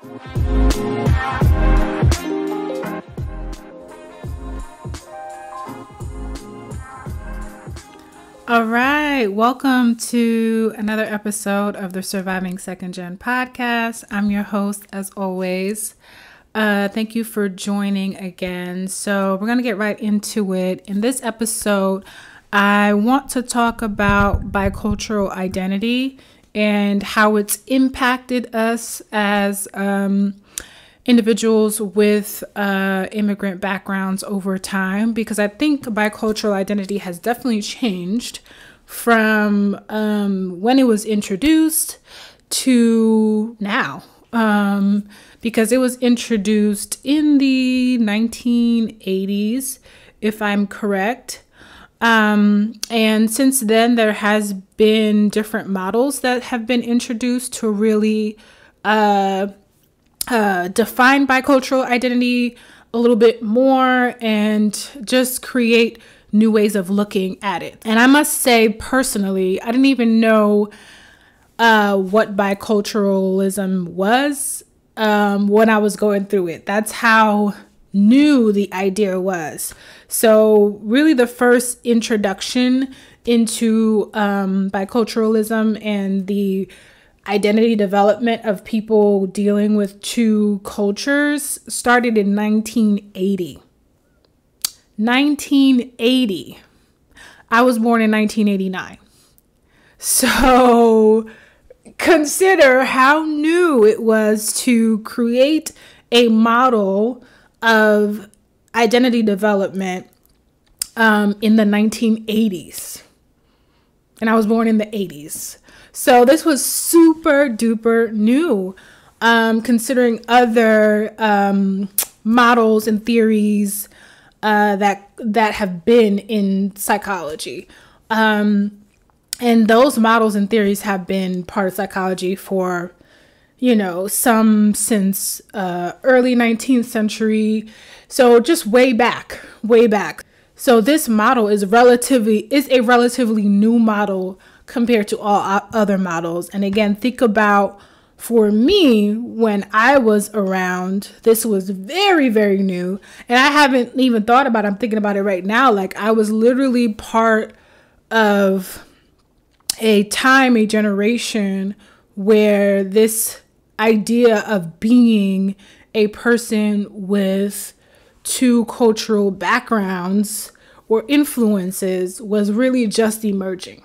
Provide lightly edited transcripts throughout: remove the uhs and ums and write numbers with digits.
All right, welcome to another episode of the Surviving Second Gen podcast. I'm your host, as always. Thank you for joining again. So we're going to get right into it. In this episode, I want to talk about bicultural identity and how it's impacted us as individuals with immigrant backgrounds over time, because I think bicultural identity has definitely changed from when it was introduced to now, because it was introduced in the 1980s, if I'm correct. And since then, there has been different models that have been introduced to really define bicultural identity a little bit more and just create new ways of looking at it. And I must say, personally, I didn't even know what biculturalism was when I was going through it. That's how new the idea was. So really the first introduction into biculturalism and the identity development of people dealing with two cultures started in 1980. 1980. I was born in 1989. So consider how new it was to create a model of identity development in the 1980s. And I was born in the 80s. So this was super duper new, considering other models and theories that have been in psychology. And those models and theories have been part of psychology for, some since early 19th century. So just way back. So this model is a relatively new model compared to all other models. And again, think about, for me, when I was around, this was very, very new. And I haven't even thought about it. I'm thinking about it right now. Like, I was literally part of a generation where this idea of being a person with two cultural backgrounds or influences was really just emerging.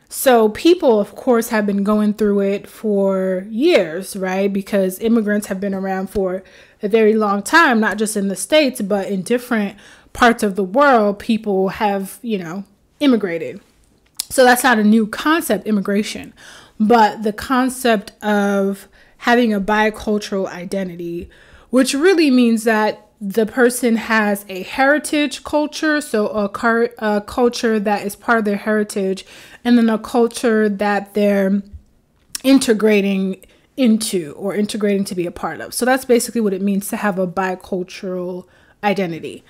So people, of course, have been going through it for years, right? Because immigrants have been around for a very long time, not just in the States, but in different parts of the world, people have, immigrated. So that's not a new concept, immigration, but the concept of having a bicultural identity, which really means that the person has a heritage culture, so a culture that is part of their heritage, and then a culture that they're integrating into or integrating to be a part of. So that's basically what it means to have a bicultural identity.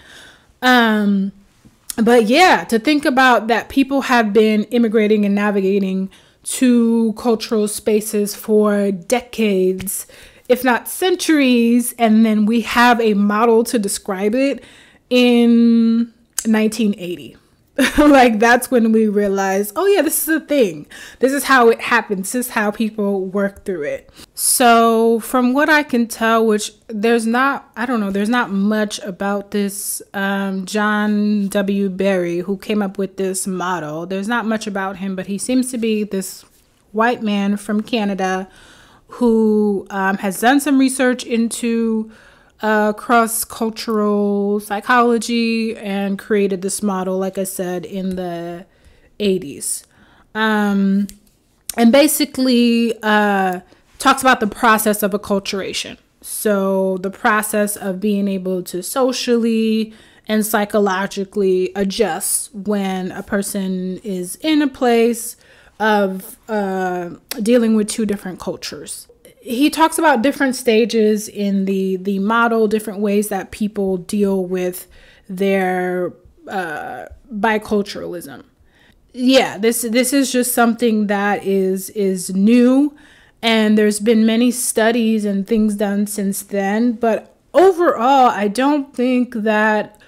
But yeah, to think about that people have been immigrating and navigating two cultural spaces for decades, if not centuries, and then we have a model to describe it in 1980. Like, that's when we realized, oh yeah, this is a thing. This is how it happens. This is how people work through it. So from what I can tell, which there's not much about this John W. Barry, who came up with this model. There's not much about him, but he seems to be this white man from Canada who has done some research into cross-cultural psychology and created this model, like I said, in the 80s. And basically talks about the process of acculturation. So the process of being able to socially and psychologically adjust when a person is in a place of dealing with two different cultures. He talks about different stages in the model, different ways that people deal with their biculturalism. Yeah, this is just something that is new And there's been many studies and things done since then. But overall, I don't think that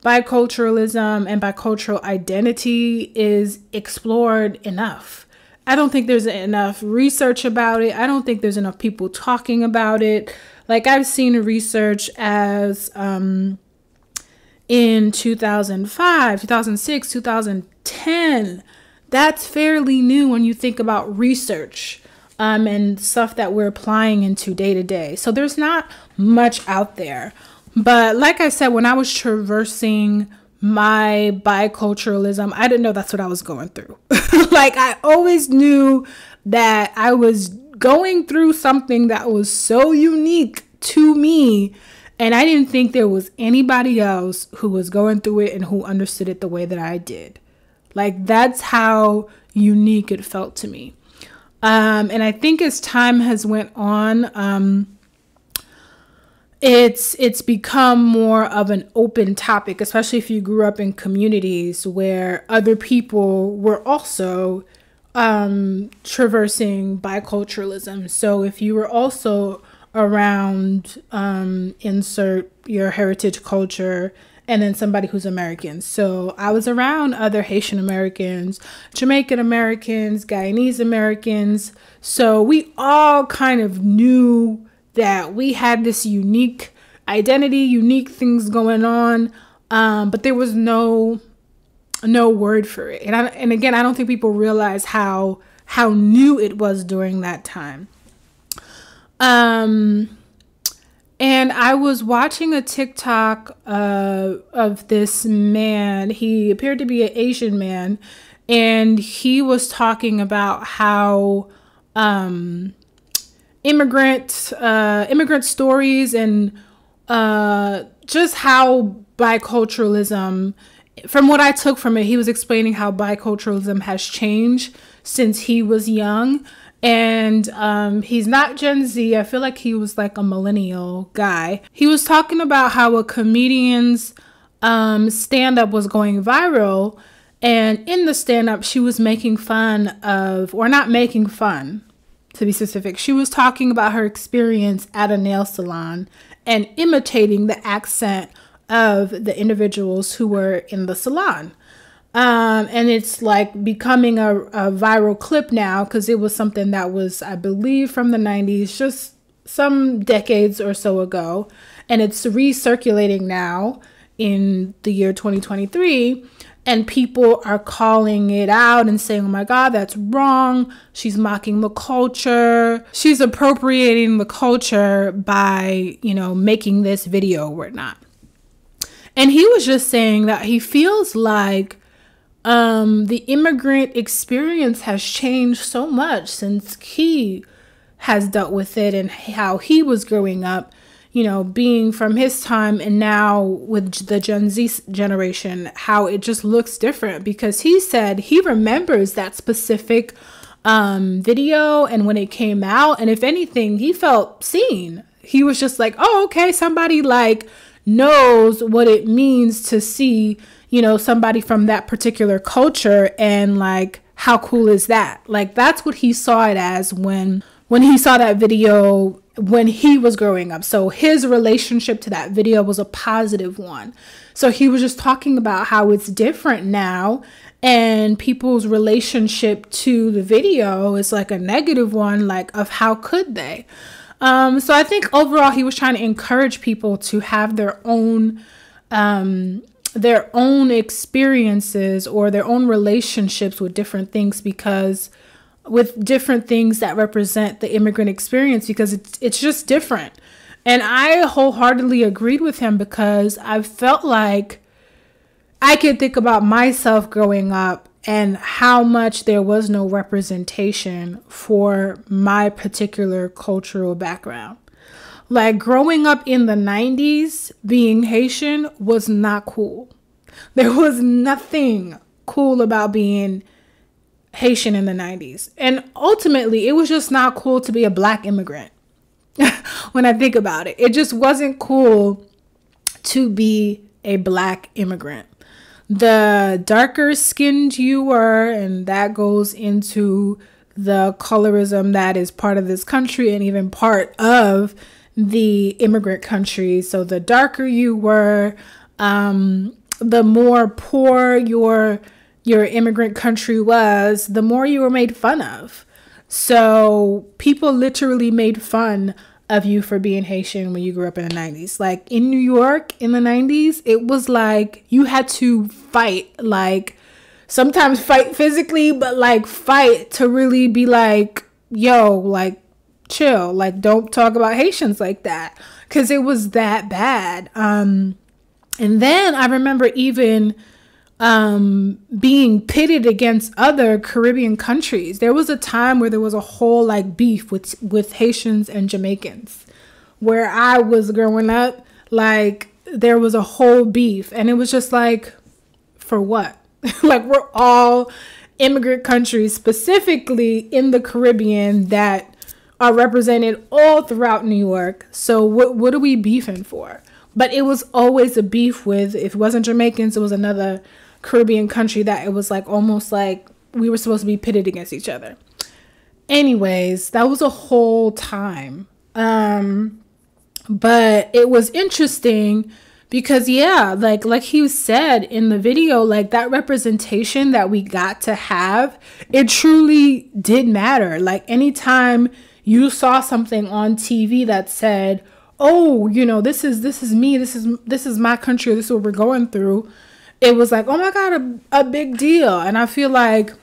biculturalism and bicultural identity is explored enough. I don't think there's enough research about it. I don't think there's enough people talking about it. Like, I've seen research as in 2005, 2006, 2010. That's fairly new when you think about research and stuff that we're applying into day to day. So there's not much out there. But like I said, when I was traversing my biculturalism, I didn't know that's what I was going through. Like, I always knew that I was going through something that was so unique to me, and I didn't think there was anybody else who was going through it and who understood it the way that I did. Like, that's how unique it felt to me. And I think as time has went on, it's become more of an open topic, especially if you grew up in communities where other people were also traversing biculturalism. So if you were also around insert your heritage culture, and then somebody who's American. So I was around other Haitian Americans, Jamaican Americans, Guyanese Americans. So we all kind of knew that we had this unique identity, unique things going on, but there was no word for it. And again, I don't think people realize how new it was during that time. And I was watching a TikTok of this man. He appeared to be an Asian man, and he was talking about how immigrant stories and just how biculturalism, from what I took from it, he was explaining how biculturalism has changed since he was young. And he's not Gen Z. I feel like he was like a millennial guy. He was talking about how a comedian's stand-up was going viral. And in the stand-up, she was making fun of, or not making fun, to be specific. She was talking about her experience at a nail salon and imitating the accent of the individuals who were in the salon. And it's like becoming a viral clip now because it was something that was, I believe, from the 90s, just some decades or so ago. And it's recirculating now in the year 2023. And people are calling it out and saying, oh my God, that's wrong. She's mocking the culture. She's appropriating the culture by, making this video or whatnot. And he was just saying that he feels like the immigrant experience has changed so much since he has dealt with it and how he was growing up, being from his time, and now with the Gen Z generation, how it just looks different, because he said he remembers that specific video and when it came out, and if anything, he felt seen. He was just like, oh, okay, somebody like knows what it means to see somebody from that particular culture, and like, how cool is that? Like, that's what he saw it as when he saw that video when he was growing up. So his relationship to that video was a positive one. So he was just talking about how it's different now, and people's relationship to the video is like a negative one, like, of how could they? So I think overall he was trying to encourage people to have their own experiences or their own relationships with different things, because with different things that represent the immigrant experience, because it's just different. And I wholeheartedly agreed with him, because I felt like I could think about myself growing up and how much there was no representation for my particular cultural background. Like, growing up in the 90s, being Haitian was not cool. There was nothing cool about being Haitian in the 90s. And ultimately, it was just not cool to be a Black immigrant. When I think about it, it just wasn't cool to be a Black immigrant. The darker skinned you were, and that goes into the colorism that is part of this country and even part of the immigrant country. So the darker you were, the more poor your immigrant country was, the more you were made fun of. So people literally made fun of you for being Haitian when you grew up in the 90s. Like in New York in the 90s, it was like you had to fight, like sometimes fight physically, but like fight to really be like, yo, like chill, like don't talk about Haitians like that, because it was that bad. And then I remember even being pitted against other Caribbean countries. There was a time where there was a whole like beef with Haitians and Jamaicans. Where I was growing up, like there was a whole beef, and it was just like, for what? Like we're all immigrant countries, specifically in the Caribbean, that are represented all throughout New York. So what are we beefing for? But it was always a beef with, if it wasn't Jamaicans, it was another Caribbean country that it was like almost like we were supposed to be pitted against each other. Anyways, that was a whole time. But it was interesting because, yeah, like he said in the video, like that representation that we got to have, it truly did matter. Like anytime you saw something on TV that said, oh, you know, this is me, this is my country, this is what we're going through, it was like, oh my God, a big deal. And I feel like,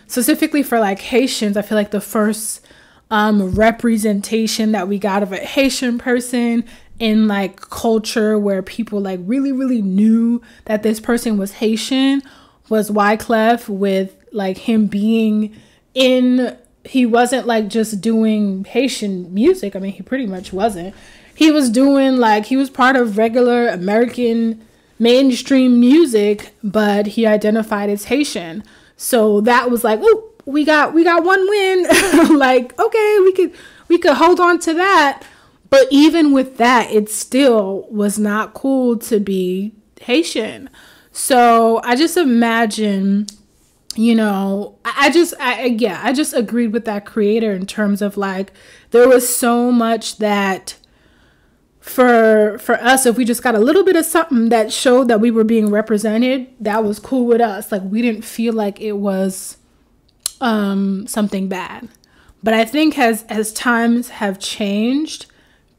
specifically for like Haitians, I feel like the first representation that we got of a Haitian person in like culture where people like really, really knew that this person was Haitian was Wyclef, with like him being in, he wasn't like just doing Haitian music. I mean, he pretty much wasn't. He was doing like, he was part of regular American mainstream music, but he identified as Haitian. So that was like, oh, we got one win. Like, okay, we could hold on to that. But even with that, it still was not cool to be Haitian. So I just imagine, you know, I just agreed with that creator in terms of like, there was so much that for us, if we just got a little bit of something that showed that we were being represented, that was cool with us. Like we didn't feel like it was something bad. But I think as times have changed,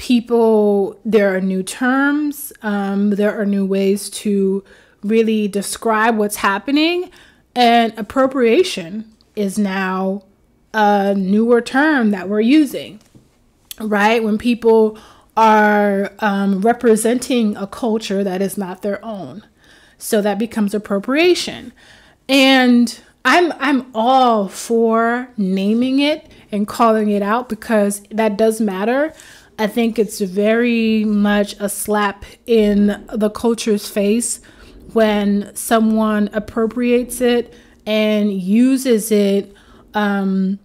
there are new terms, there are new ways to really describe what's happening, and appropriation is now a newer term that we're using, right? When people are representing a culture that is not their own. So that becomes appropriation. And I'm all for naming it and calling it out, because that does matter. I think it's very much a slap in the culture's face when someone appropriates it and uses it to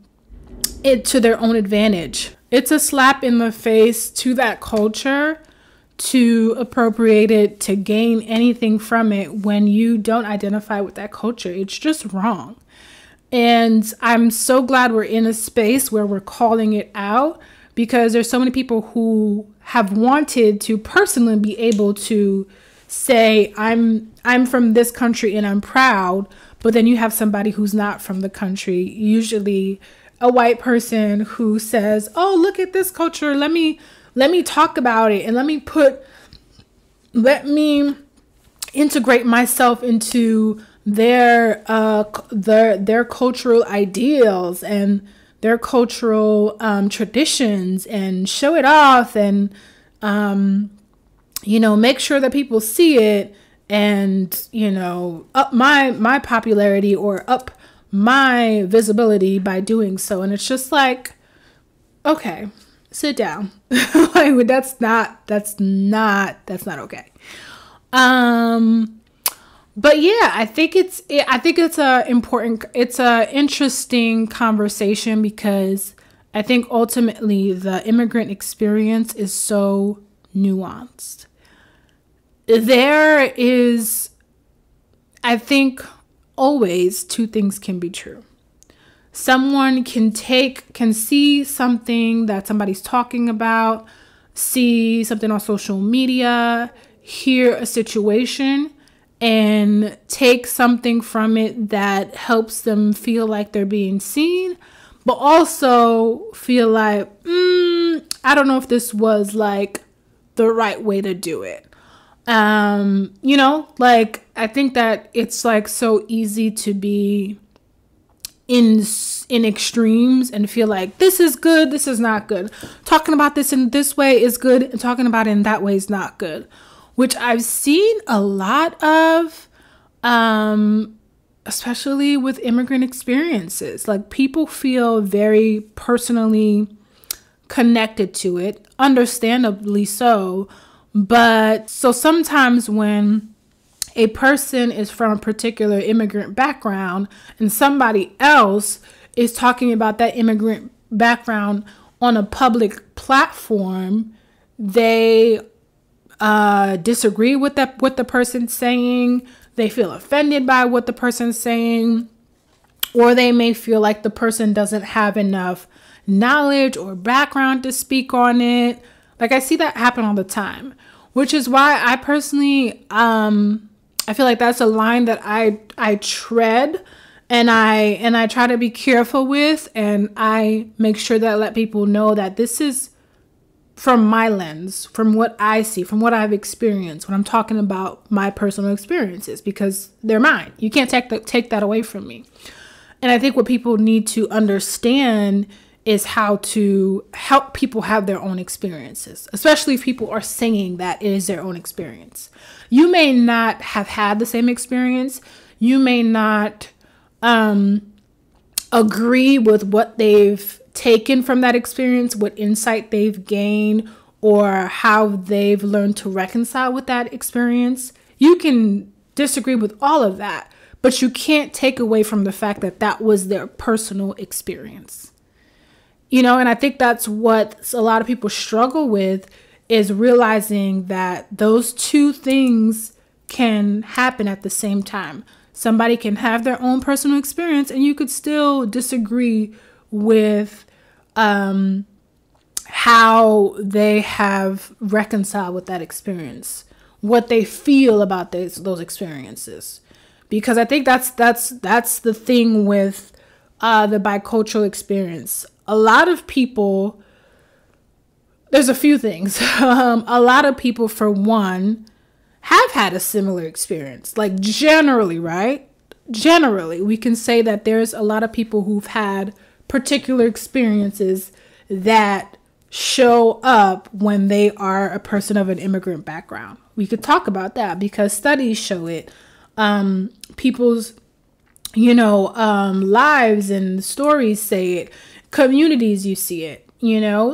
their own advantage. It's a slap in the face to that culture to appropriate it, to gain anything from it when you don't identify with that culture. It's just wrong. And I'm so glad we're in a space where we're calling it out, because there's so many people who have wanted to personally be able to say, I'm from this country and I'm proud, but then you have somebody who's not from the country, usually a white person, who says, oh, look at this culture, let me talk about it, and let me integrate myself into their cultural ideals and their cultural traditions, and show it off, and make sure that people see it, and up my popularity or up my visibility by doing so. And it's just like, okay, sit down. Like that's not okay. But yeah, I think it's a interesting conversation, because I think ultimately the immigrant experience is so nuanced. There is, I think, always two things can be true. someone can see something that somebody's talking about, see something on social media, hear a situation, and take something from it that helps them feel like they're being seen, but also feel like, I don't know if this was like the right way to do it. Like, I think that it's like so easy to be in extremes and feel like this is good, this is not good. Talking about this in this way is good, and talking about it in that way is not good, which I've seen a lot of, especially with immigrant experiences. Like, people feel very personally connected to it, understandably so. But so sometimes when a person is from a particular immigrant background and somebody else is talking about that immigrant background on a public platform, they disagree with what the person's saying. They feel offended by what the person's saying, or they may feel like the person doesn't have enough knowledge or background to speak on it. Like, I see that happen all the time, which is why I personally, I feel like that's a line that I tread, and I try to be careful with, and I make sure that I let people know that this is from my lens, from what I see, from what I've experienced when I'm talking about my personal experiences, because they're mine. You can't take that away from me. And I think what people need to understand is how to help people have their own experiences, especially if people are saying that it is their own experience. You may not have had the same experience. You may not agree with what they've taken from that experience, what insight they've gained, or how they've learned to reconcile with that experience. You can disagree with all of that, but you can't take away from the fact that that was their personal experience. And I think that's what a lot of people struggle with, is realizing that those two things can happen at the same time. Somebody can have their own personal experience, and you could still disagree with how they have reconciled with that experience, what they feel about those experiences. Because I think that's the thing with the bicultural experience. A lot of people, there's a few things. A lot of people, for one, have had a similar experience. Like, generally, right? Generally, we can say that there's a lot of people who've had particular experiences that show up when they are a person of an immigrant background. We could talk about that because studies show it. People's, lives and stories say it. Communities, you see it,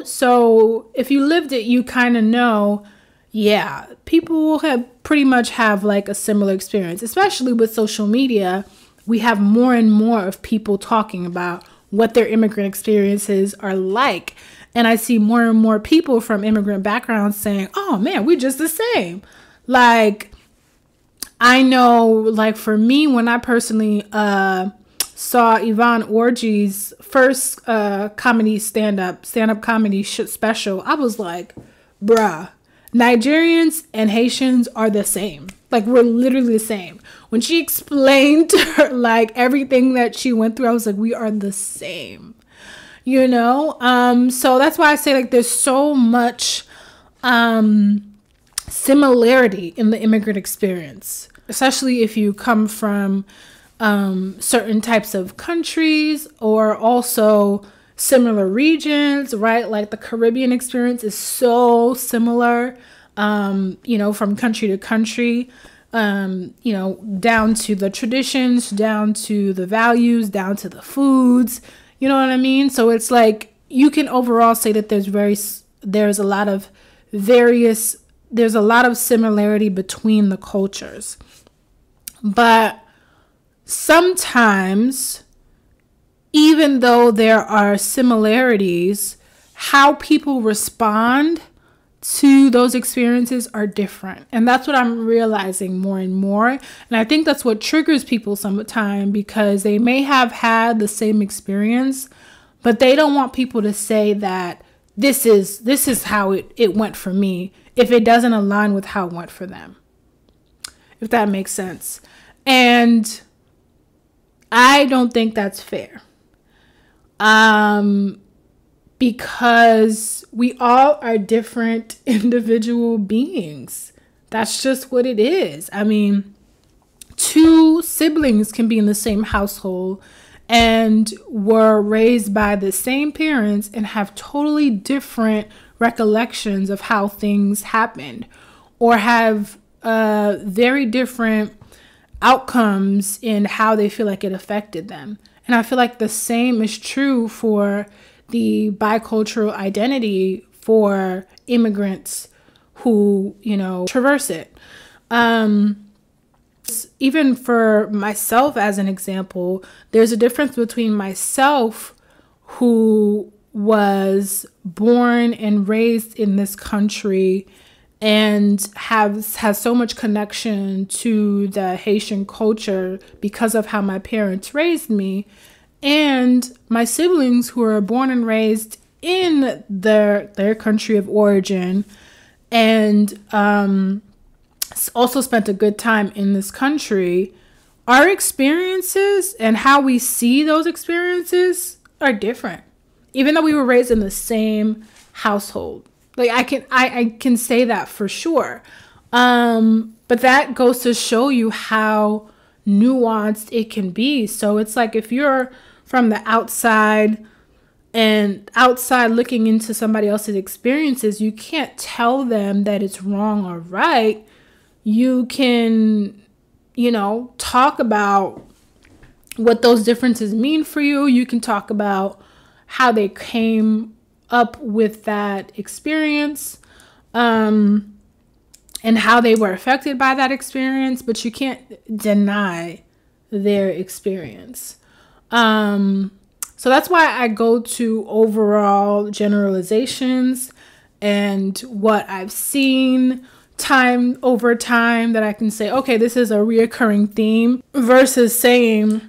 So if you lived it, you kind of know, yeah, people pretty much have like a similar experience, especially with social media. We have more and more of people talking about what their immigrant experiences are like. And I see more and more people from immigrant backgrounds saying, oh man, we're just the same. Like, I know, like, for me, when I personally saw Yvonne Orji's first comedy stand-up comedy special, I was like, bruh, Nigerians and Haitians are the same. Like, we're literally the same. When she explained to her, like, everything that she went through, I was like, we are the same, So that's why I say, like, there's so much similarity in the immigrant experience, especially if you come from certain types of countries, or also similar regions, right? Like, the Caribbean experience is so similar, from country to country, down to the traditions, down to the values, down to the foods, you know what I mean? So it's like, you can overall say that there's a lot of similarity between the cultures. But sometimes, even though there are similarities, how people respond to those experiences are different. And that's what I'm realizing more and more. And I think that's what triggers people sometimes, because they may have had the same experience, but they don't want people to say that this is how it went for me if it doesn't align with how it went for them. If that makes sense. And I don't think that's fair. Because we all are different individual beings. That's just what it is. I mean, two siblings can be in the same household and were raised by the same parents and have totally different recollections of how things happened, or have very different outcomes in how they feel like it affected them. And I feel like the same is true for the bicultural identity for immigrants who, traverse it. Even for myself, as an example, there's a difference between myself, who was born and raised in this country and has so much connection to the Haitian culture because of how my parents raised me, and my siblings who are born and raised in their country of origin, and also spent a good time in this country. Our experiences and how we see those experiences are different, even though we were raised in the same household. Like I can say that for sure. But that goes to show you how nuanced it can be. So it's like, if you're from the outside looking into somebody else's experiences, you can't tell them that it's wrong or right. You can, talk about what those differences mean for you. You can talk about how they came up with that experience, and how they were affected by that experience, but you can't deny their experience. So that's why I go to overall generalizations and what I've seen time over time, that I can say, okay, this is a reoccurring theme, versus saying,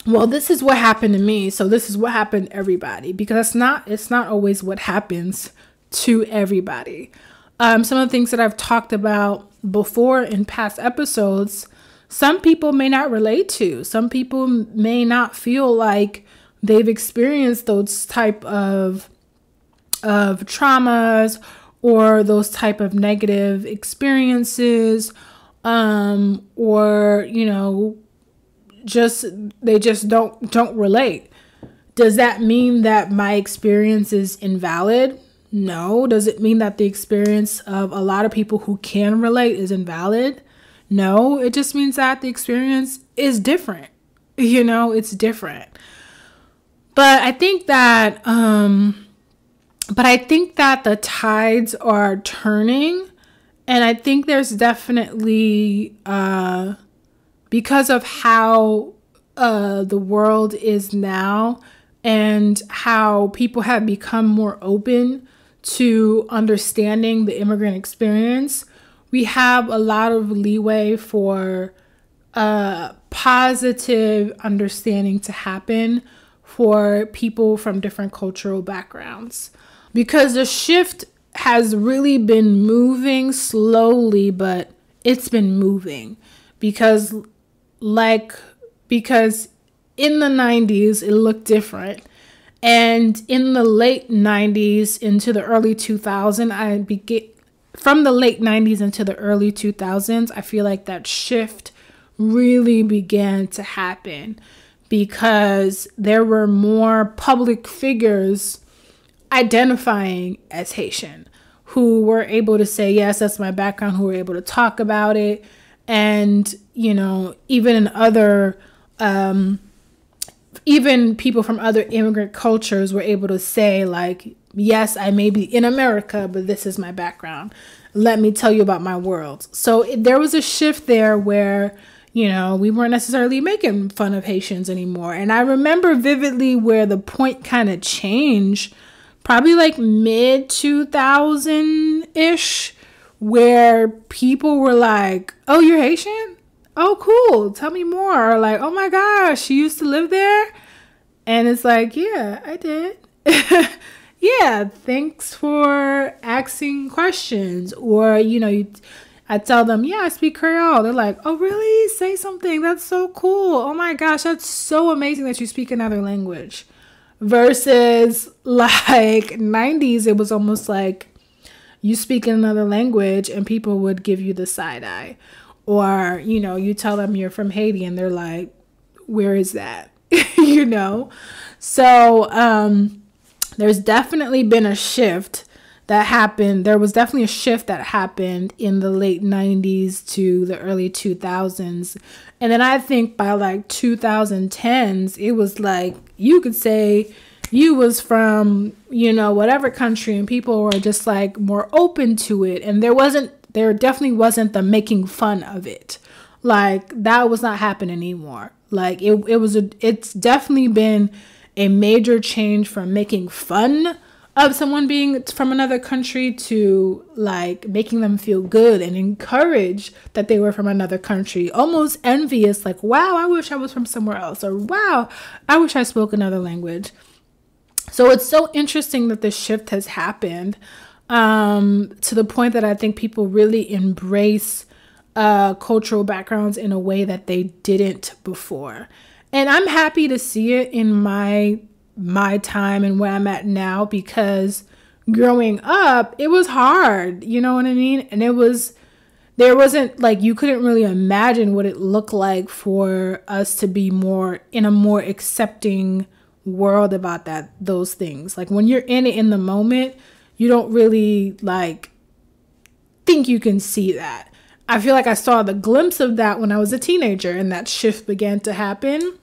well, this is what happened to me, so this is what happened to everybody, because it's not always what happens to everybody. Some of the things that I've talked about before in past episodes, some people may not relate to. Some people may not feel like they've experienced those type of traumas or those type of negative experiences, or they just don't relate. Does that mean that my experience is invalid? No. Does it mean that the experience of a lot of people who can relate is invalid? No. It just means that the experience is different. It's different. But I think that the tides are turning, and I think there's definitely because of how the world is now, and how people have become more open to understanding the immigrant experience, we have a lot of leeway for positive understanding to happen for people from different cultural backgrounds. Because the shift has really been moving slowly, but it's been moving. Because in the 90s, it looked different. And in the late 90s into the early 2000s, from the late 90s into the early 2000s, I feel like that shift really began to happen, because there were more public figures identifying as Haitian who were able to say, yes, that's my background, who were able to talk about it. And, even in other, even people from other immigrant cultures were able to say, like, yes, I may be in America, but this is my background. Let me tell you about my world. So there was a shift there where, we weren't necessarily making fun of Haitians anymore. And I remember vividly where the point kind of changed, probably like mid 2000-ish, where people were like, oh, you're Haitian? Oh, cool. Tell me more. Or like, oh my gosh, you used to live there? And it's like, yeah, I did. Yeah, thanks for asking questions. Or, I tell them, yeah, I speak Creole. They're like, oh, really? Say something. That's so cool. Oh my gosh, that's so amazing that you speak another language. Versus like 90s, it was almost like you speak in another language and people would give you the side eye. Or, you tell them you're from Haiti and they're like, where is that? So there's definitely been a shift that happened. There was definitely a shift that happened in the late 90s to the early 2000s. And then I think by like 2010s, it was like you could say you was from, whatever country, and people were just like more open to it. And there definitely wasn't the making fun of it. Like that was not happening anymore. Like it's definitely been a major change from making fun of someone being from another country to like making them feel good and encourage that they were from another country, almost envious, like, wow, I wish I was from somewhere else, or wow, I wish I spoke another language. So it's so interesting that this shift has happened, to the point that I think people really embrace cultural backgrounds in a way that they didn't before. And I'm happy to see it in my time and where I'm at now, because growing up, it was hard, you know what I mean? And there wasn't like, you couldn't really imagine what it looked like for us to be more in a more accepting world about those things. Like when you're in it in the moment, you don't really like think you can see that. I feel like I saw the glimpse of that when I was a teenager, and that shift began to happen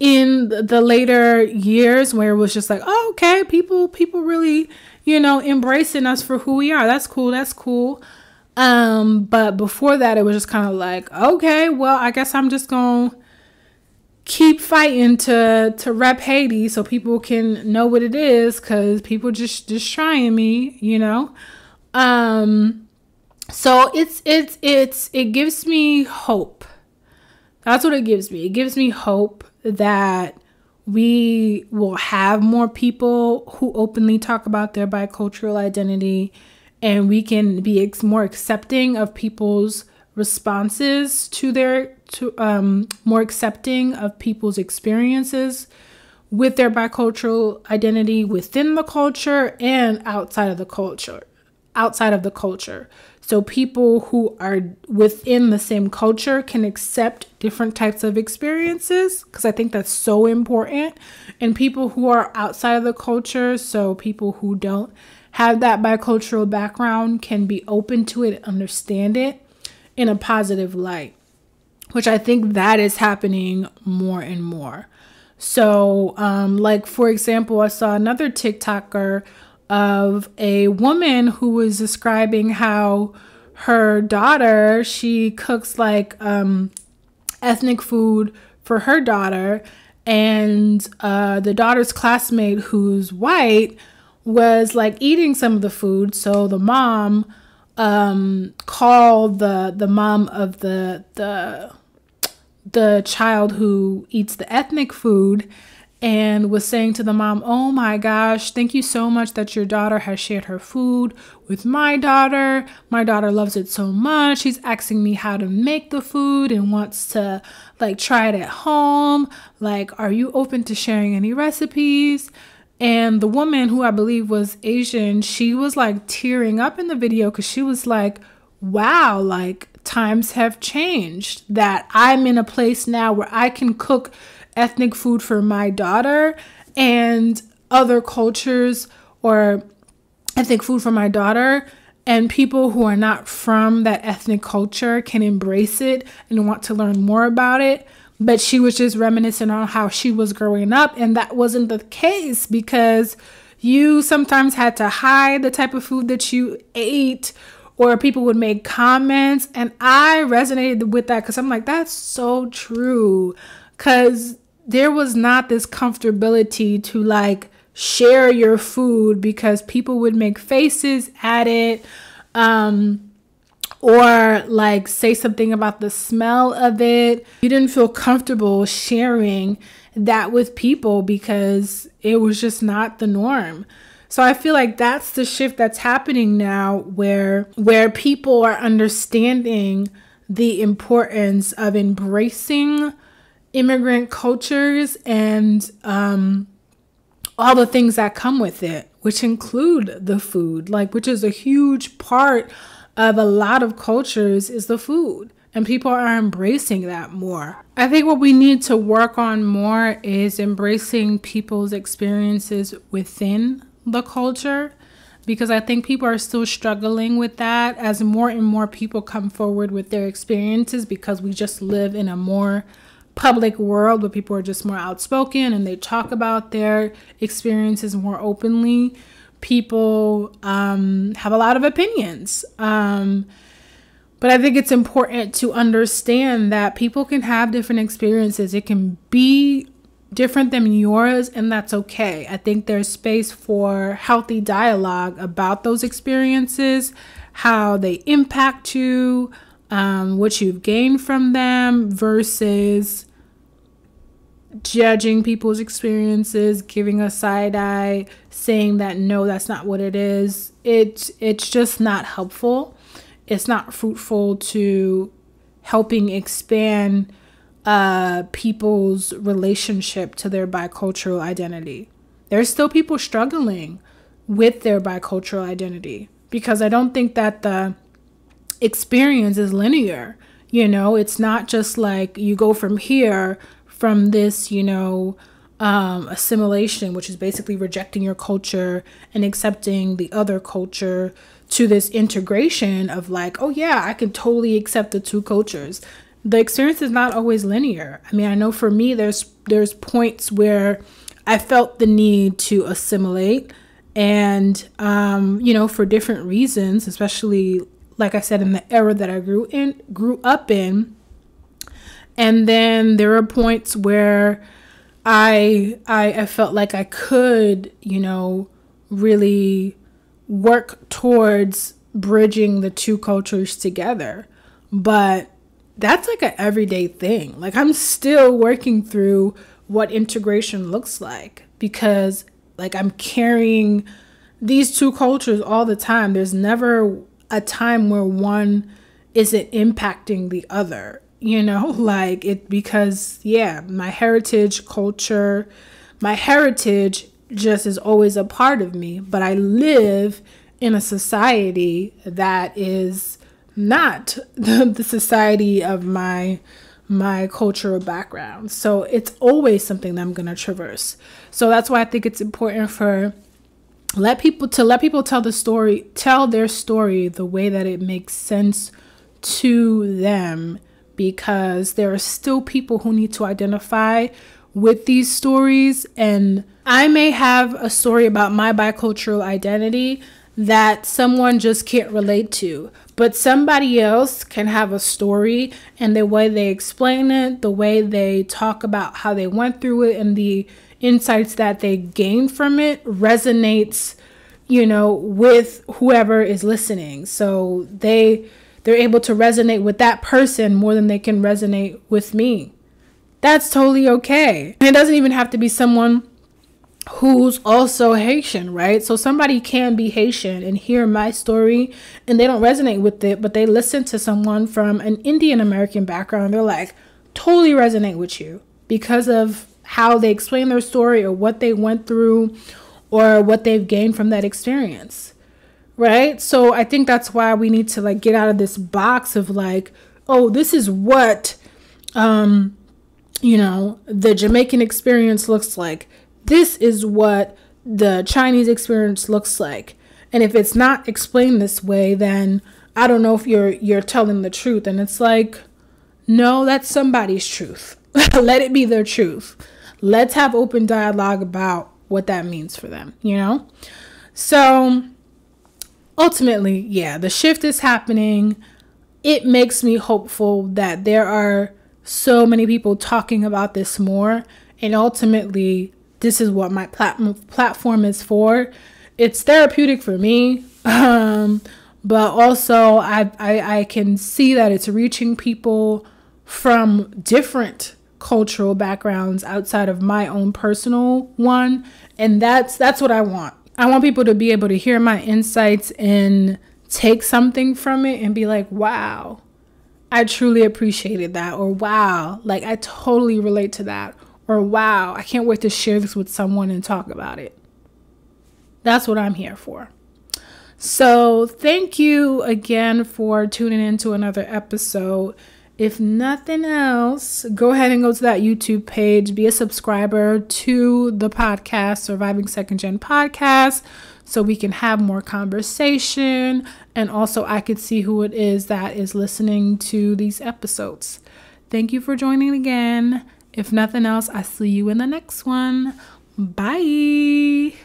in the later years, where it was just like, oh, okay, people really, embracing us for who we are. That's cool. But before that, it was just kind of like, okay, well, I guess I'm just gonna keep fighting to rep Haiti so people can know what it is, because people just trying me, So it gives me hope. That's what it gives me. It gives me hope that we will have more people who openly talk about their bicultural identity, and we can be more accepting of people's responses more accepting of people's experiences with their bicultural identity within the culture and outside of the culture. So people who are within the same culture can accept different types of experiences, because I think that's so important. And people who are outside of the culture, so people who don't have that bicultural background, can be open to it and understand it in a positive light, which I think that is happening more and more. So, like, for example, I saw another TikToker of a woman who was describing how her daughter, she cooks like ethnic food for her daughter, and the daughter's classmate, who's white, was like eating some of the food. So the mom called the mom of the child who eats the ethnic food, and was saying to the mom, oh my gosh, thank you so much that your daughter has shared her food with my daughter. My daughter loves it so much. She's asking me how to make the food and wants to like try it at home. Like, are you open to sharing any recipes? And the woman, who I believe was Asian, she was like tearing up in the video, because she was like, wow, like times have changed, that I'm in a place now where I can cook ethnic food for my daughter, and other cultures or ethnic food for my daughter, and people who are not from that ethnic culture can embrace it and want to learn more about it. But she was just reminiscing on how she was growing up, and that wasn't the case, because you sometimes had to hide the type of food that you ate, or people would make comments. And I resonated with that, because I'm like, that's so true. Because there was not this comfortability to like share your food because people would make faces at it, or like say something about the smell of it. You didn't feel comfortable sharing that with people because it was just not the norm. So I feel like that's the shift that's happening now, where people are understanding the importance of embracing immigrant cultures and all the things that come with it, which include the food, like, which is a huge part of a lot of cultures, is the food. And people are embracing that more. I think what we need to work on more is embracing people's experiences within the culture, because I think people are still struggling with that as more and more people come forward with their experiences, because we just live in a more public world where people are just more outspoken and they talk about their experiences more openly. People have a lot of opinions. But I think it's important to understand that people can have different experiences. It can be different than yours, and that's okay. I think there's space for healthy dialogue about those experiences, how they impact you, what you've gained from them, versus judging people's experiences, giving a side eye, saying that no, that's not what it is. It's just not helpful. It's not fruitful to helping expand people's relationship to their bicultural identity. There's still people struggling with their bicultural identity, because I don't think that the experience is linear. You know, it's not just like you go from here, from this, assimilation, which is basically rejecting your culture and accepting the other culture, to this integration of like, oh yeah, I can totally accept the two cultures. The experience is not always linear. I mean, I know for me, there's points where I felt the need to assimilate, and for different reasons, especially like I said, in the era that I grew up in. And then there are points where I felt like I could, really work towards bridging the two cultures together. But that's like an everyday thing. Like, I'm still working through what integration looks like, because like I'm carrying these two cultures all the time. There's never a time where one isn't impacting the other, like it, because my heritage culture, my heritage just is always a part of me, but I live in a society that is not the society of my cultural background. So it's always something that I'm going to traverse. So that's why I think it's important for let people tell their story the way that it makes sense to them, because there are still people who need to identify with these stories. And I may have a story about my bicultural identity that someone just can't relate to, but somebody else can have a story, and the way they explain it, the way they talk about how they went through it, and the insights that they gained from it resonates, with whoever is listening. So they're able to resonate with that person more than they can resonate with me. That's totally okay. And it doesn't even have to be someone who's also Haitian, right? So somebody can be Haitian and hear my story and they don't resonate with it, but they listen to someone from an Indian American background. They're like, totally resonate with you because of how they explain their story, or what they went through, or what they've gained from that experience, right? So I think that's why we need to like get out of this box of like, oh, this is what, the Jamaican experience looks like. This is what the Chinese experience looks like. And if it's not explained this way, then I don't know if you're telling the truth. And it's like, no, that's somebody's truth. Let it be their truth. Let's have open dialogue about what that means for them, So ultimately, the shift is happening. It makes me hopeful that there are so many people talking about this more. And ultimately, this is what my platform is for. It's therapeutic for me, but also I can see that it's reaching people from different cultural backgrounds outside of my own personal one, and that's what I want. I want people to be able to hear my insights and take something from it and be like, wow, I truly appreciated that, or wow, like I totally relate to that, or wow, I can't wait to share this with someone and talk about it. That's what I'm here for. So thank you again for tuning into another episode. If nothing else, go ahead and go to that YouTube page, be a subscriber to the podcast, Surviving Second Gen Podcast, so we can have more conversation. And also I could see who it is that is listening to these episodes. Thank you for joining again. If nothing else, I see you in the next one. Bye.